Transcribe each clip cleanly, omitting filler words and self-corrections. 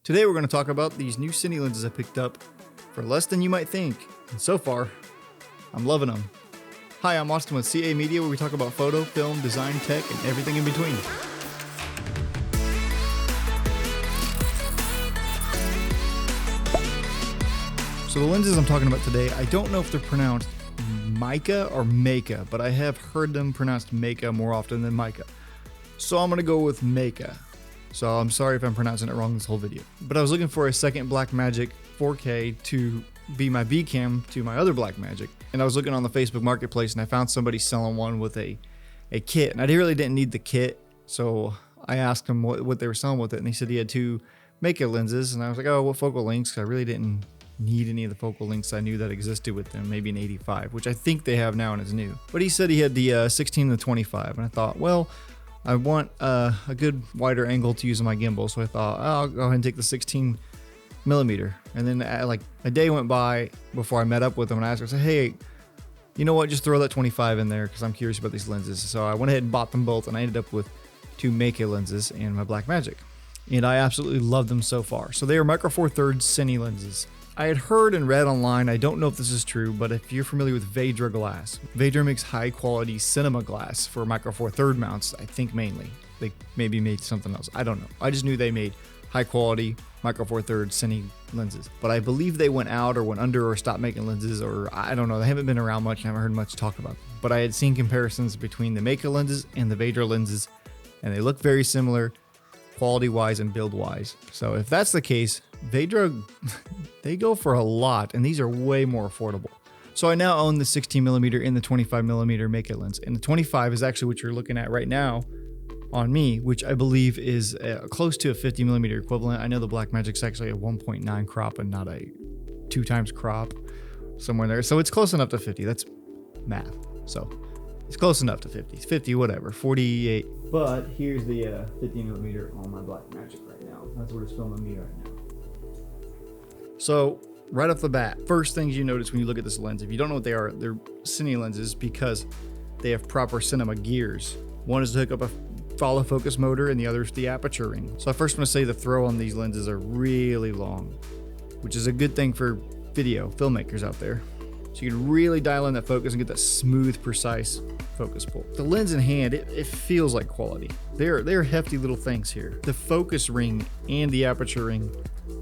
Today we're going to talk about these new cine lenses I picked up for less than you might think, and so far, I'm loving them. Hi, I'm Austin with CA Media, where we talk about photo, film, design, tech, and everything in between. So the lenses I'm talking about today, I don't know if they're pronounced Meike or Meike, but I have heard them pronounced Meike more often than Meike. So I'm going to go with Meike. So I'm sorry if I'm pronouncing it wrong this whole video. But I was looking for a second Blackmagic 4K to be my B cam to my other Blackmagic. And I was looking on the Facebook Marketplace and I found somebody selling one with a kit. And I really didn't need the kit. So I asked him what they were selling with it. And he said he had two Meike lenses. And I was like, oh, what focal lengths? I really didn't need any of the focal lengths I knew that existed with them. Maybe an 85, which I think they have now and is new. But he said he had the 16 and the 25. And I thought, well, I want a good wider angle to use on my gimbal, so I thought, oh, I'll go ahead and take the 16 millimeter. And then like a day went by before I met up with him, and I asked him, I said, hey, you know what, just throw that 25 in there because I'm curious about these lenses. So I went ahead and bought them both, and I ended up with two Meike lenses and my Blackmagic. And I absolutely love them so far. So they are Micro Four Thirds cine lenses. I had heard and read online, I don't know if this is true, but if you're familiar with Vedra glass, Vedra makes high quality cinema glass for Micro Four Third mounts, I think mainly. They maybe made something else, I don't know. I just knew they made high quality Micro Four Third cine lenses. But I believe they went out or went under or stopped making lenses, or I don't know, they haven't been around much and I haven't heard much talk about them. But I had seen comparisons between the Meike lenses and the Vedra lenses, and they look very similar quality wise and build wise. So if that's the case, Vedra, they go for a lot, and these are way more affordable. So I now own the 16mm and the 25mm Meike lens, and the 25 is actually what you're looking at right now on me, which I believe is close to a 50mm equivalent. I know the Blackmagic's actually a 1.9 crop and not a 2 times crop, somewhere there. So it's close enough to 50. That's math. So it's close enough to 50. 50, whatever, 48. But here's the 50mm on my Blackmagic right now. That's what it's filming me right now. So right off the bat, first things you notice when you look at this lens, if you don't know what they are, they're cine lenses because they have proper cinema gears. One is to hook up a follow focus motor and the other is the aperture ring. So I first want to say the throw on these lenses are really long, which is a good thing for video filmmakers out there. So you can really dial in that focus and get that smooth, precise focus pull. The lens in hand, it feels like quality. They're hefty little things here. The focus ring and the aperture ring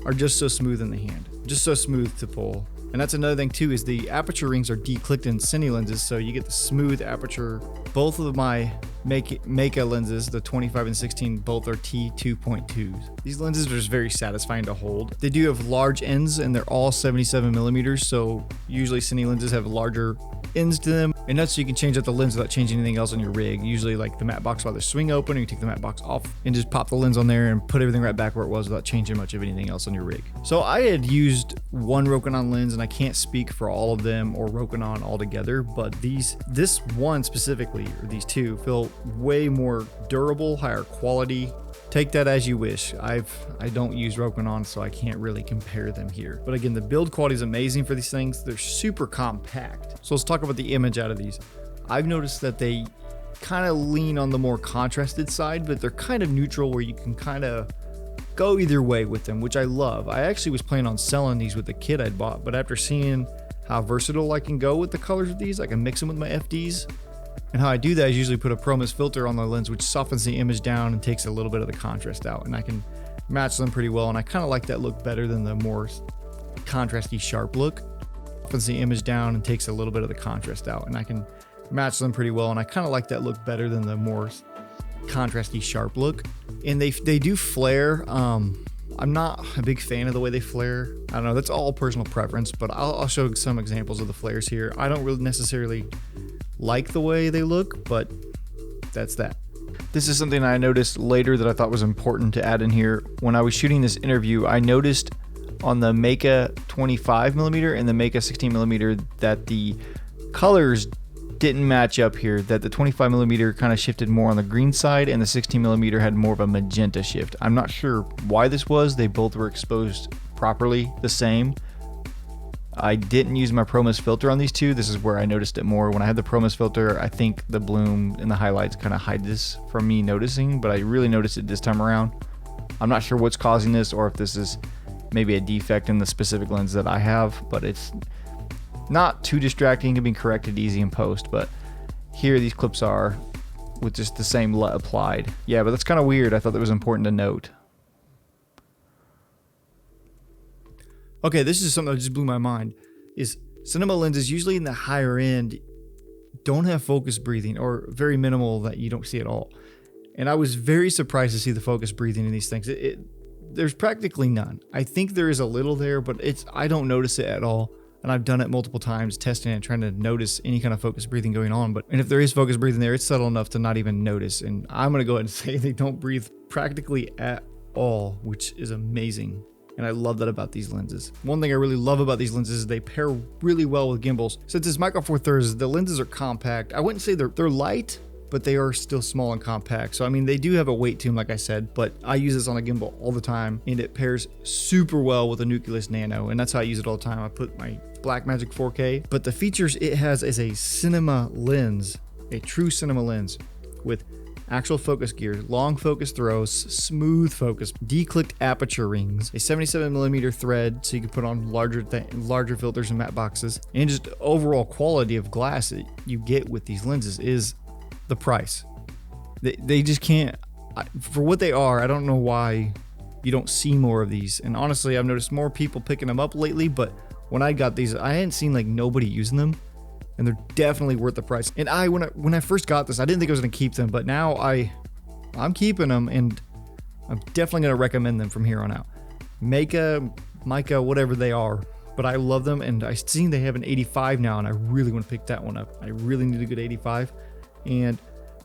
are just so smooth in the hand, just so smooth to pull. And that's another thing too, is the aperture rings are declicked in cine lenses, so you get the smooth aperture. Both of my Meike lenses, the 25 and 16, both are T2.2s. These lenses are just very satisfying to hold. They do have large ends and they're all 77mm, so usually cine lenses have larger ends to them. And that's so you can change out the lens without changing anything else on your rig. Usually like the matte box will either swing open or you take the matte box off and just pop the lens on there and put everything right back where it was without changing much of anything else on your rig. So I had used one Rokinon lens, and I can't speak for all of them or Rokinon altogether, but this one specifically, or these two, feel way more durable, higher quality. Take that as you wish. I don't use Rokinon, so I can't really compare them here. But again, the build quality is amazing for these things. They're super compact. So let's talk about the image out of these. I've noticed that they kind of lean on the more contrasted side, but they're kind of neutral where you can kind of go either way with them, which I love. I actually was planning on selling these with the kit I'd bought, but after seeing how versatile I can go with the colors of these, I can mix them with my FDs. And how I do that is usually put a ProMist filter on the lens, which softens the image down and takes a little bit of the contrast out. And I can match them pretty well. And I kind of like that look better than the more contrasty sharp look. Softens the image down and takes a little bit of the contrast out. And I can match them pretty well. And I kind of like that look better than the more contrasty sharp look. And they do flare. I'm not a big fan of the way they flare. I don't know, that's all personal preference, but I'll show some examples of the flares here. I don't really necessarily like the way they look, but that's that. This is something I noticed later that I thought was important to add in here. When I was shooting this interview, I noticed on the Meike 25mm and the Meike 16mm that the colors didn't match up here, that the 25mm kind of shifted more on the green side and the 16mm had more of a magenta shift. I'm not sure why this was. They both were exposed properly the same. I didn't use my ProMist filter on these two. This is where I noticed it more. When I had the ProMist filter, I think the bloom and the highlights kind of hide this from me noticing, but I really noticed it this time around. I'm not sure what's causing this, or if this is maybe a defect in the specific lens that I have, but it's not too distracting. It can be corrected easy in post, but here these clips are with just the same LUT applied. Yeah, but that's kind of weird. I thought that was important to note. Okay, this is something that just blew my mind. Is cinema lenses usually in the higher end don't have focus breathing, or very minimal that you don't see at all. And I was very surprised to see the focus breathing in these things. There's practically none. I think there is a little there, but I don't notice it at all. And I've done it multiple times, testing it, trying to notice any kind of focus breathing going on. And if there is focus breathing there, it's subtle enough to not even notice. And I'm going to go ahead and say they don't breathe practically at all, which is amazing. And I love that about these lenses. One thing I really love about these lenses is they pair really well with gimbals. Since it's Micro Four Thirds, the lenses are compact. I wouldn't say they're light, but they are still small and compact. So I mean, they do have a weight to them, like I said, but I use this on a gimbal all the time, and it pairs super well with a Nucleus Nano, and that's how I use it all the time. I put my Blackmagic 4K, but the features it has is a cinema lens, a true cinema lens with actual focus gear, long focus throws, smooth focus, declicked aperture rings, a 77mm thread so you can put on larger filters and matte boxes, and just overall quality of glass that you get with these lenses is the price. They just can't, for what they are. I don't know why you don't see more of these. And honestly, I've noticed more people picking them up lately, but when I got these, I hadn't seen like nobody using them, and they're definitely worth the price. And when I first got this, I didn't think I was going to keep them, but now I'm keeping them, and I'm definitely going to recommend them from here on out. Meike, whatever they are, but I love them, and I've seen they have an 85 now, and I really want to pick that one up. I really need a good 85, and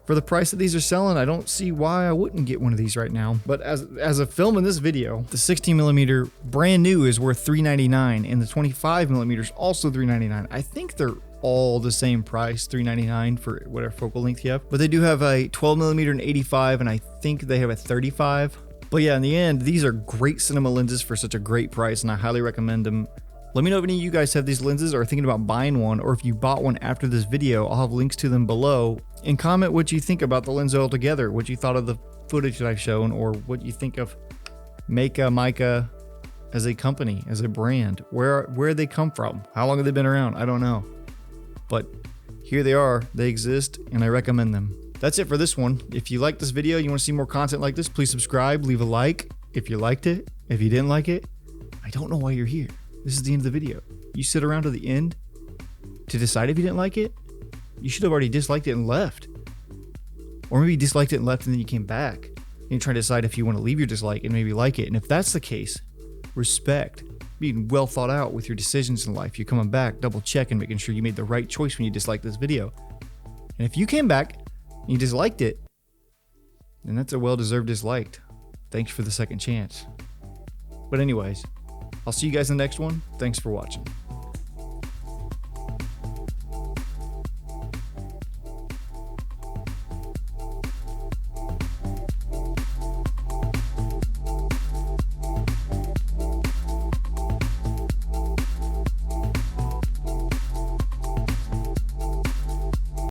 for the price that these are selling, I don't see why I wouldn't get one of these right now. But as a film in this video, the 16mm brand new is worth $399, and the 25mm is also $399. I think they're all the same price, $399 for whatever focal length you have. But they do have a 12mm and 85, and I think they have a 35. But yeah, in the end, these are great cinema lenses for such a great price, and I highly recommend them. Let me know if any of you guys have these lenses or are thinking about buying one, or if you bought one after this video. I'll have links to them below, and comment what you think about the lens altogether, what you thought of the footage that I've shown, or what you think of Meike as a company, as a brand. Where they come from, how long have they been around? I don't know, but here they are, they exist, and I recommend them. That's it for this one. If you like this video, you want to see more content like this, please subscribe, leave a like if you liked it. If you didn't like it, I don't know why you're here. This is the end of the video. You sit around to the end to decide if you didn't like it? You should have already disliked it and left. Or maybe you disliked it and left, and then you came back and you try to decide if you want to leave your dislike and maybe like it. And if that's the case, respect. Being well thought out with your decisions in life. You're coming back, double checking, making sure you made the right choice when you disliked this video. And if you came back and you disliked it, then that's a well-deserved disliked. Thanks for the second chance. But anyways, I'll see you guys in the next one. Thanks for watching.